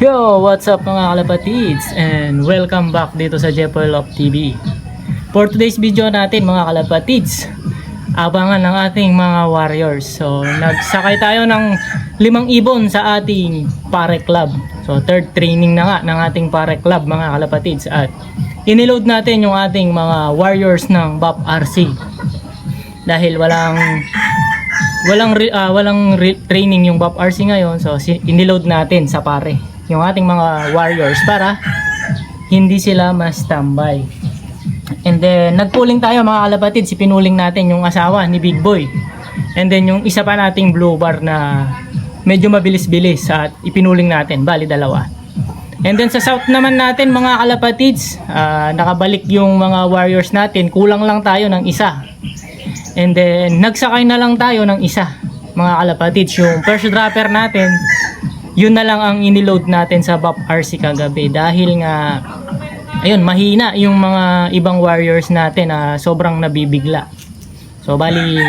Yo! What's up mga kalapatids? And welcome back dito sa Jepoy Love TV. For today's video natin mga kalapatids, abangan ng ating mga warriors. So nagsakay tayo ng 5 ibon sa ating pare club. So third training na nga ng ating pare club mga kalapatids. At iniload natin yung ating mga warriors ng BAP RC. Dahil walang training yung BAP RC ngayon, so iniload natin sa pare yung ating mga warriors para hindi sila ma-standby. And then nagpuling tayo mga kalapatid, pinuling natin yung asawa ni Big Boy. And then yung isa pa nating blue bar na medyo mabilis-bilis at ipinuling natin, bali dalawa. And then sa south naman natin mga kalapatids, nakabalik yung mga warriors natin, kulang lang tayo ng isa. And then nagsakay na lang tayo ng isa mga kalapatids, yung first dropper natin, yun na lang ang iniload natin sa BAP RC kagabi dahil nga ayun, mahina yung mga ibang warriors natin na sobrang nabibigla. So bali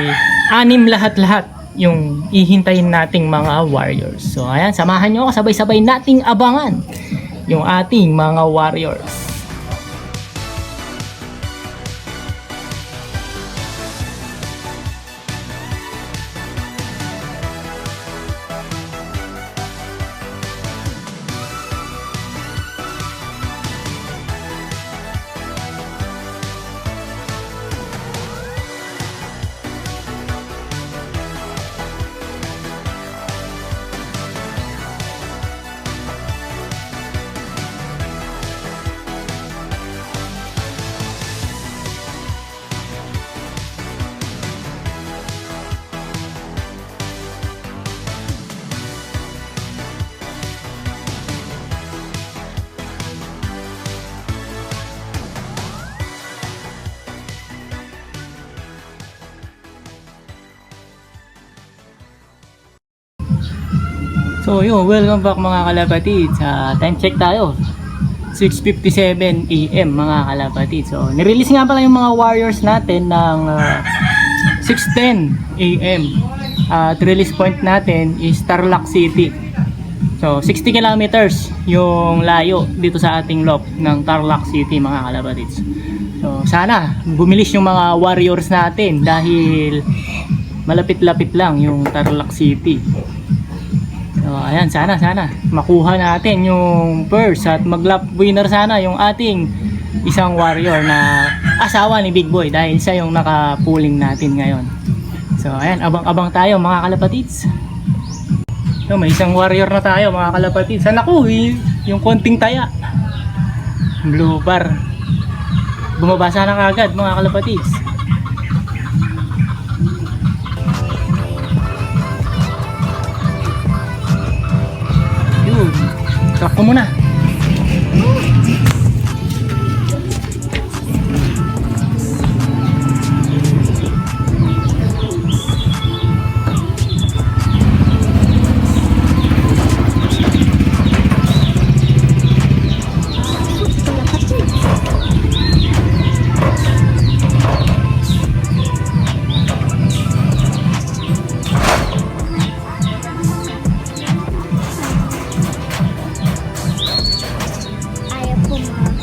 6 lahat-lahat yung ihintayin nating mga warriors. So ayan, samahan nyo ako, sabay-sabay nating abangan yung ating mga warriors. So yun, welcome back mga kalapatid. Time check tayo, 6:57 AM mga kalapatid. So nirelease nga pala yung mga warriors natin ng 6:10 AM. At release point natin is Tarlac City. So 60 kilometers yung layo dito sa ating loft ng Tarlac City mga kalapatids. So sana bumilis yung mga warriors natin dahil malapit-lapit lang yung Tarlac City. So ayan, sana makuha natin yung first at mag-lap winner sana yung ating isang warrior na asawa ni Big Boy dahil siya yung nakapuling natin ngayon. So ayan, abang-abang tayo mga kalapatids. So may isang warrior na tayo mga kalapatids. Sana ko yung konting taya, blue bar, bumabasa na kagad mga kalapatids. Truck ko muna. Ayaw po ma.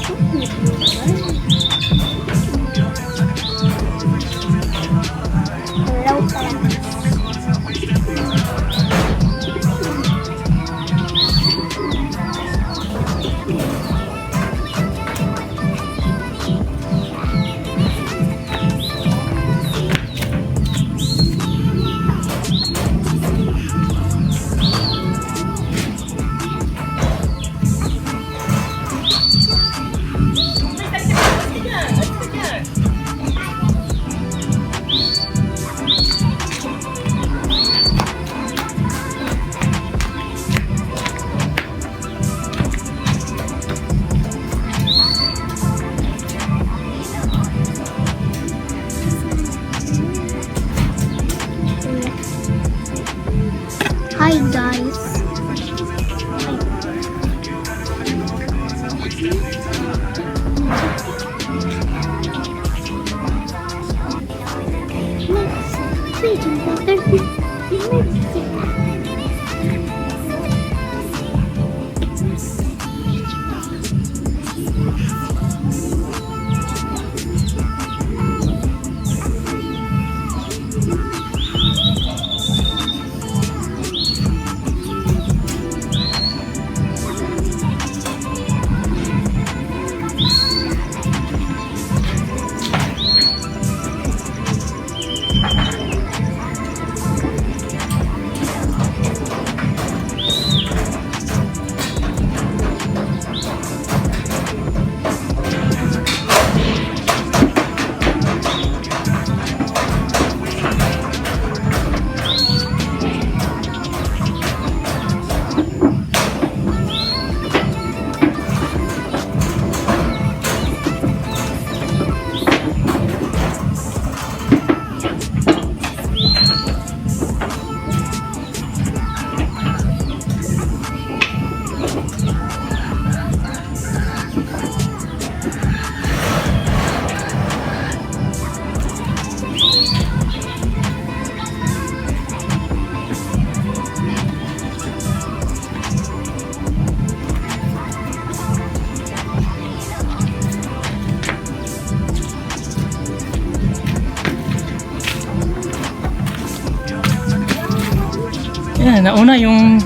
Ayan, nauna yung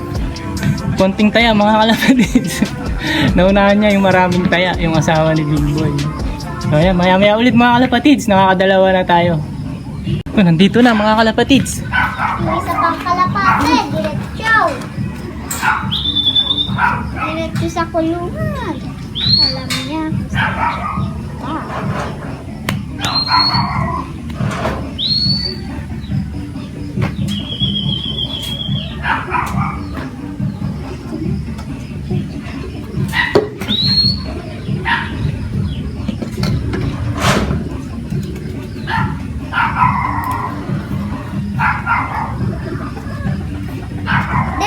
konting taya mga kalapatids. Naunahan niya yung maraming taya, yung asawa ni Big Boy. So ayan, maya maya ulit mga kalapatids, nakakadalawa na tayo. So, nandito na mga kalapatids. May isa pang kalapate, diretso. Diretso sa kulungan. Alam niya.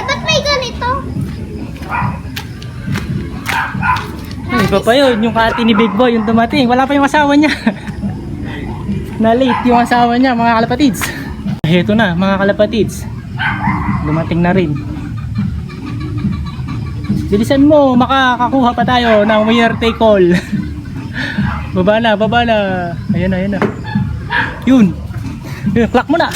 Ba't may ganito? Ay, iba pa yun, yung kati ni Big Boy, yung dumating. Wala pa yung asawa niya. Na-late yung asawa niya, mga kalapatids. Heto na, mga kalapatids. Dumating na rin. Bilisan mo, makakakuha pa tayo ng winner take all. Baba na, baba na. Ayan na, ayan na. Yun. Clock mo na.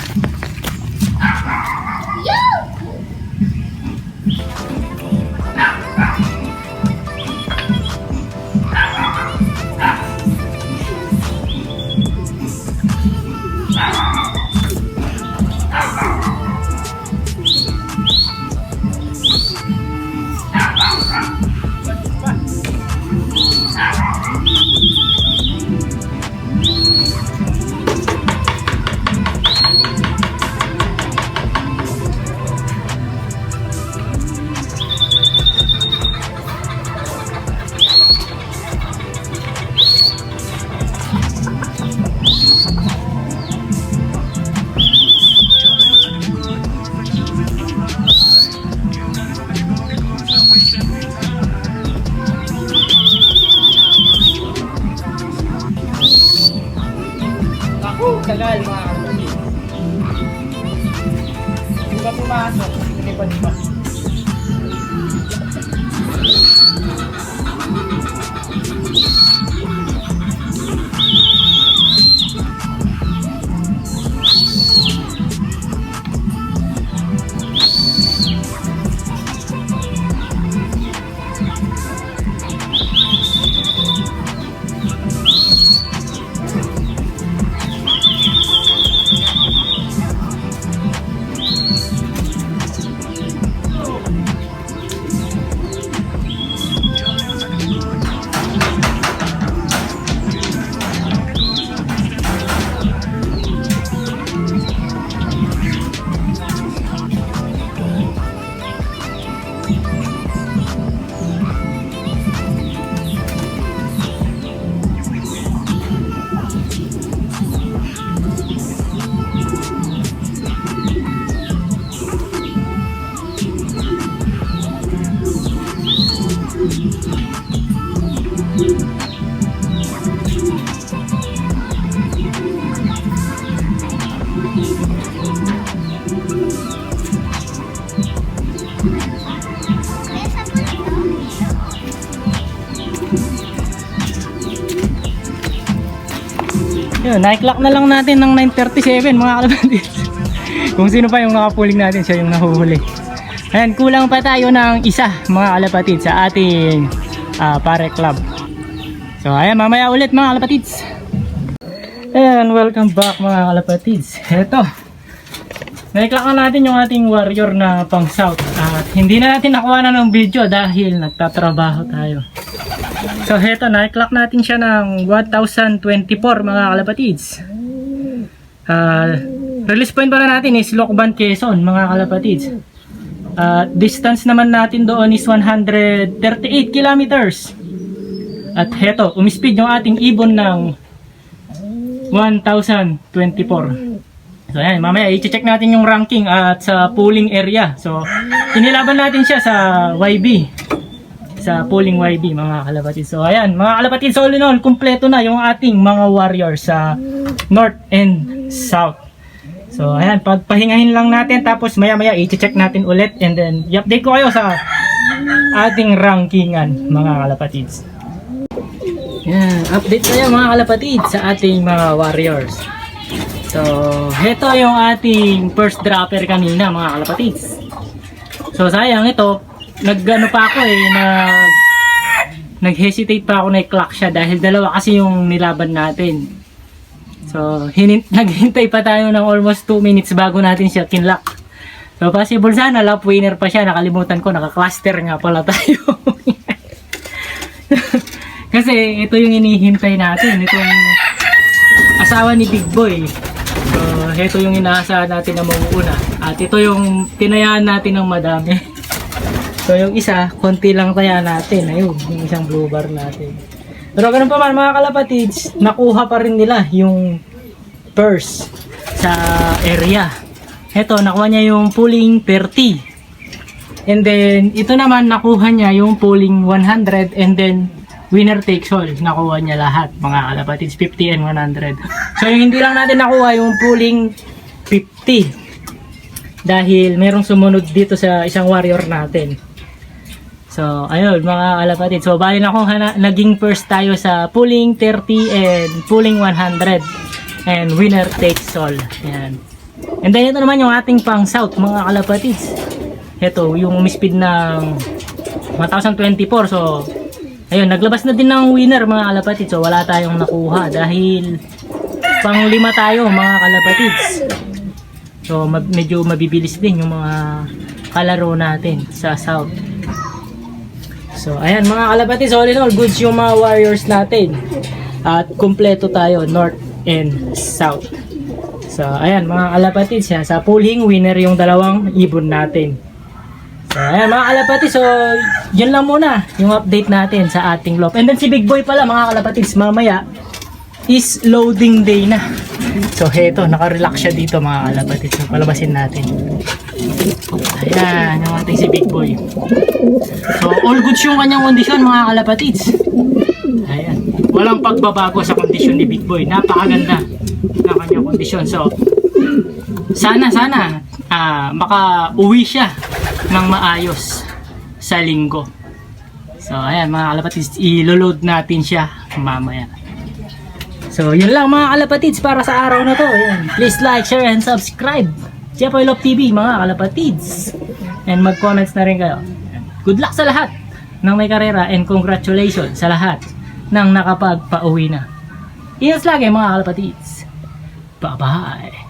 Tagal mga kalapatids. Hindi ba pumasok? Hindi pa, di ba? Yun, na-clock na lang natin ng 9:37 mga kalapatids. Kung sino pa yung nakapuling natin, siya yung nahuhuli. Ayan, kulang pa tayo ng isa mga kalapatids sa ating pare club. So ayan, mamaya ulit mga kalapatids. Ayan, welcome back mga kalapatids. Eto, na-clock na natin yung ating warrior na pang south. At hindi na natin nakuha na ng video dahil nagtatrabaho tayo. So heto, na-clock natin siya ng 1024 mga kalapatids. Release point pala natin is Lokban, Quezon mga kalapatids. Distance naman natin doon is 138 kilometers. At heto, umispeed yung ating ibon ng 1024. So ayan, mamaya i-check natin yung ranking at sa pooling area. So inilaban natin siya sa YB, sa pooling YB mga kalapatids. So ayan mga kalapatids, all in all, kumpleto na yung ating mga warriors sa north and south. So ayan, pagpahingahin lang natin tapos maya maya i-check natin ulit and then i-update ko kayo sa ating rankingan mga kalapatids. Yan, update tayo mga kalapatids sa ating mga warriors. So heto yung ating first dropper kanina mga kalapatids. So sayang ito, nag-ano pa ako nag-hesitate pa ako na i-clock siya dahil dalawa kasi yung nilaban natin. So naghintay pa tayo ng almost 2 minutes bago natin siya kinlock. So possible sana lap winner pa siya, nakalimutan ko, naka-cluster nga pala tayo. Kasi ito yung inihintay natin, itong asawa ni Big Boy. So ito yung inaasahan natin na mauuna. At ito yung tinayaan natin ng madami. So yung isa, konti lang taya natin. Ayun, yung isang blue bar natin. Pero ganun pa man mga kalapatids, nakuha pa rin nila yung purse sa area. Ito, nakuha niya yung pulling 30. And then, ito naman, nakuha niya yung pulling 100. And then, winner takes all. Nakuha niya lahat, mga kalapatids, 50 and 100. So, yung hindi lang natin nakuha yung pulling 50. Dahil merong sumunod dito sa isang warrior natin. So, ayun, mga kalapatids. So, bali naging first tayo sa pulling 30 and pulling 100. And winner takes all. Ayan. And then, ito naman yung ating pang south, mga kalapatids. Ito, yung speed ng 1024. So, ayun, naglabas na din ng winner, mga kalapatids. So, wala tayong nakuha dahil pang 5 tayo, mga kalapatids. So, medyo mabibilis din yung mga kalaro natin sa south. So, ayan mga kalapatids, all in all, goods yung mga warriors natin. At kumpleto tayo, north and south. So, ayan mga kalapatids, yan. Sa pulling, winner yung dalawang ibon natin. So, ayan mga kalapatids, so, yun lang muna yung update natin sa ating loft. And then si Big Boy pala mga kalapatids, mamaya is loading day na. So, heto, nakarelax siya dito mga kalapatids. So, palabasin natin. Ayan, yung ating si Big Boy. So, all goods yung kanyang kondisyon mga kalapatids. Ayan. Walang pagbabago sa kondisyon ni Big Boy. Napakaganda ng kanyang kondisyon. So, sana maka-uwi siya ng maayos sa linggo. So, ayan mga kalapatids, i-load natin siya mamaya. So, yun lang mga kalapatids para sa araw na to. Ayan. Please like, share, and subscribe. Jepoy Love TV mga kalapatids. And mag-comments na rin kayo. Good luck sa lahat ng may karera and congratulations sa lahat ng nakapagpa-uwi na. Ingat lagi mga kalapatids. Bye-bye.